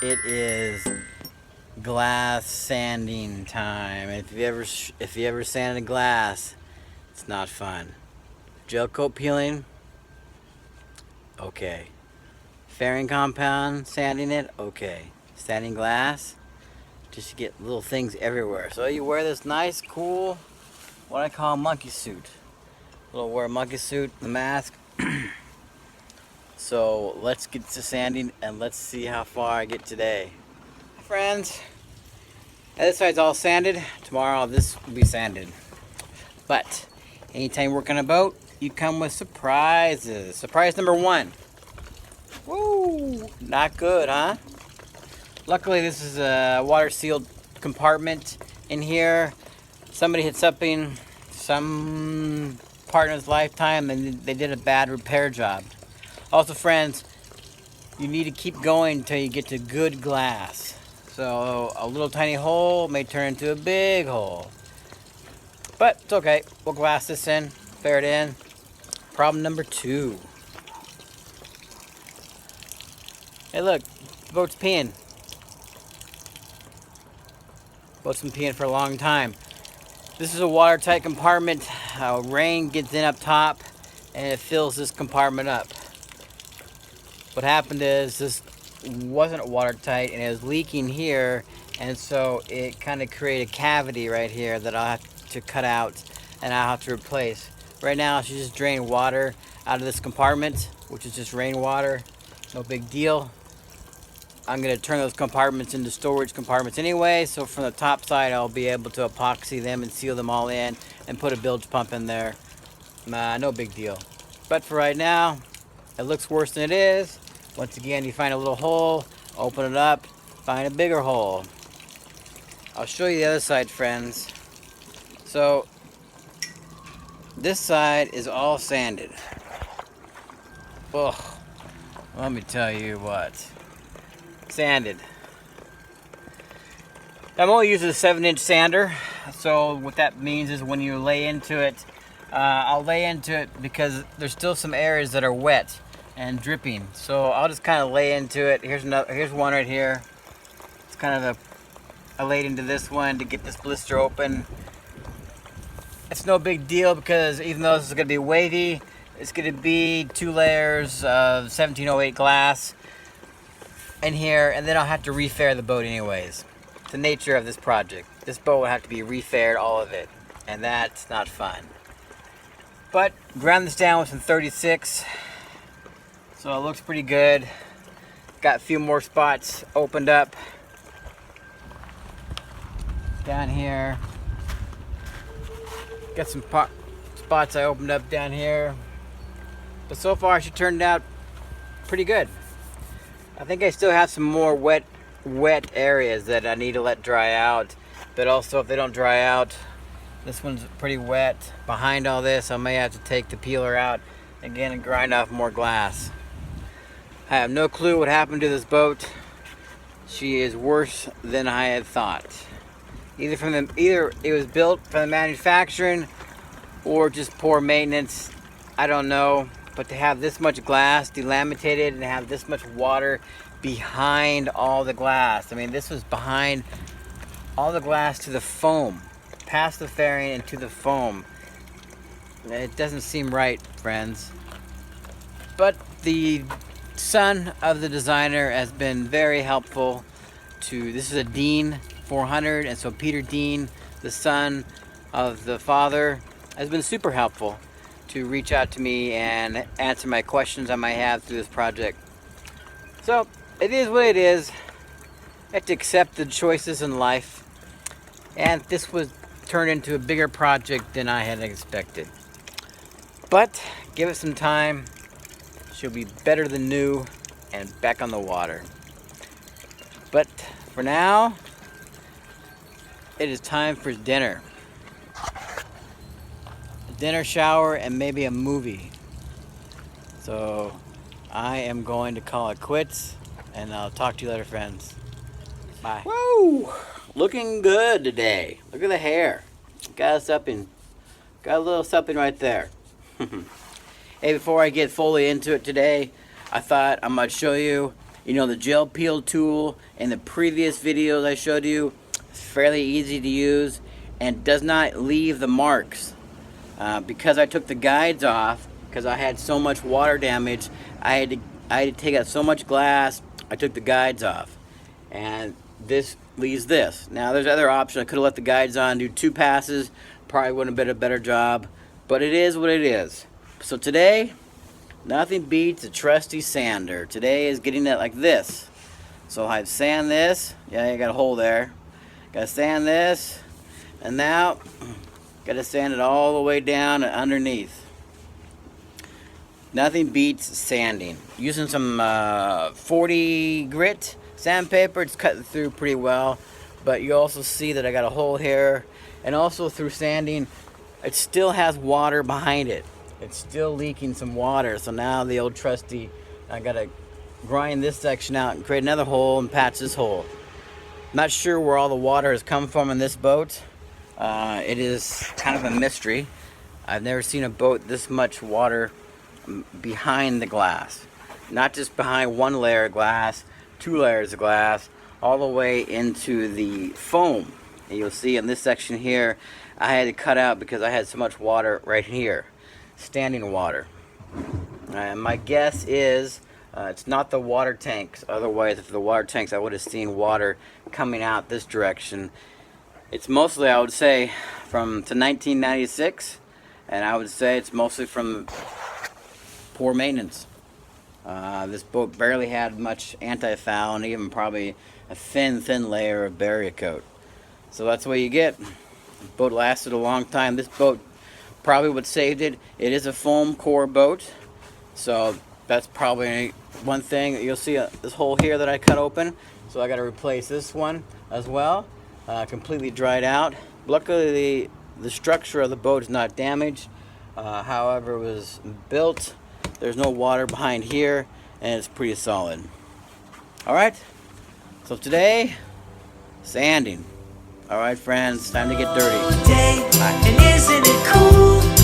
It is glass sanding time. If you ever sanded glass, it's not fun. Gel coat peeling, okay. Fairing compound, sanding it, okay. Sanding glass, just to get little things everywhere. So you wear this nice, cool, what I call monkey suit. Little wear monkey suit, the mask. So let's get to sanding and let's see how far I get today. Friends, this side's all sanded. Tomorrow this will be sanded. But anytime you work on a boat, you come with surprises. Surprise number one. Woo! Not good, huh? Luckily this is a water sealed compartment in here. Somebody hit something, some partner's lifetime, and they did a bad repair job. Also, friends, you need to keep going until you get to good glass. So a little tiny hole may turn into a big hole. But it's okay. We'll glass this in, fair it in. Problem number two. Hey look, the boat's peeing. Boat's been peeing for a long time. This is a watertight compartment. Rain gets in up top and it fills this compartment up. What happened is this wasn't watertight and it was leaking here, and so it kind of created a cavity right here that I'll have to cut out and I'll have to replace. Right now I should just drain water out of this compartment, which is just rainwater, no big deal. I'm going to turn those compartments into storage compartments anyway, so from the top side I'll be able to epoxy them and seal them all in and put a bilge pump in there. No big deal. But for right now, it looks worse than it is. Once again, you find a little hole, open it up, find a bigger hole. I'll show you the other side, friends. So, this side is all sanded. Ugh, let me tell you what. Sanded. I'm only using a 7-inch sander, so what that means is when you lay into it, I'll lay into it because there's still some areas that are wet and dripping, so I'll just kind of lay into it. Here's one right here. It's kind of I laid into this one to get this blister open. It's no big deal because even though this is going to be wavy, it's going to be 2 layers of 1708 glass in here, and then I'll have to refair the boat anyways. It's the nature of this project. This boat will have to be refaired, all of it, and that's not fun. But ground this down with some 36. So it looks pretty good. Got a few more spots opened up down here. Got some spots I opened up down here. But so far she turned out pretty good. I think I still have some more wet areas that I need to let dry out. But also if they don't dry out, this one's pretty wet. Behind all this, I may have to take the peeler out again and grind off more glass. I have no clue what happened to this boat. She is worse than I had thought. Either it was built from the manufacturing or just poor maintenance. I don't know. But to have this much glass delaminated and have this much water behind all the glass. I mean, this was behind all the glass to the foam, past the fairing and to the foam. It doesn't seem right, friends. But the son of the designer has been very helpful this is a Dean 400, and so Peter Dean, the son of the father, has been super helpful to reach out to me and answer my questions I might have through this project. So it is what it is. I have to accept the choices in life, and this was turned into a bigger project than I had expected. But give it some time. She'll be better than new and back on the water. But for now, it is time for dinner. A dinner, shower, and maybe a movie. So I am going to call it quits, and I'll talk to you later, friends. Bye. Woo! Looking good today. Look at the hair. Got a little something right there. Hey, before I get fully into it today, I thought I might show you You know, the gel peel tool in the previous videos I showed you, it's fairly easy to use and does not leave the marks. Because I took the guides off, because I had so much water damage, I had to take out so much glass, I took the guides off. And this leaves this. Now there's other options. I could have left the guides on, do 2 passes, probably wouldn't have been a better job, but it is what it is. So today, nothing beats a trusty sander. Today is getting it like this. So I sand this, yeah, you got a hole there. Gotta sand this, and now gotta sand it all the way down and underneath. Nothing beats sanding. Using some 40 grit sandpaper, it's cutting through pretty well, but you also see that I got a hole here, and also through sanding it still has water behind it. It's still leaking some water, so now the old trusty, I gotta grind this section out and create another hole and patch this hole. Not sure where all the water has come from in this boat. It is kind of a mystery. I've never seen a boat this much water behind the glass. Not just behind one layer of glass, 2 layers of glass, all the way into the foam. And you'll see in this section here, I had to cut out because I had so much water right here, standing water. My guess is it's not the water tanks. Otherwise, if the water tanks, I would have seen water coming out this direction. It's mostly, I would say, from to 1996, and I would say it's mostly from poor maintenance. This boat barely had much anti-foul and even probably a thin layer of barrier coat. So that's what you get. The boat lasted a long time. This boat probably what saved it. It is a foam core boat, so that's probably one thing. You'll see this hole here that I cut open, so I got to replace this one as well. Completely dried out. Luckily the structure of the boat is not damaged. However, it was built. There's no water behind here, and it's pretty solid. Alright, so today, sanding. Alright friends, time to get dirty. Bye. And isn't it cool?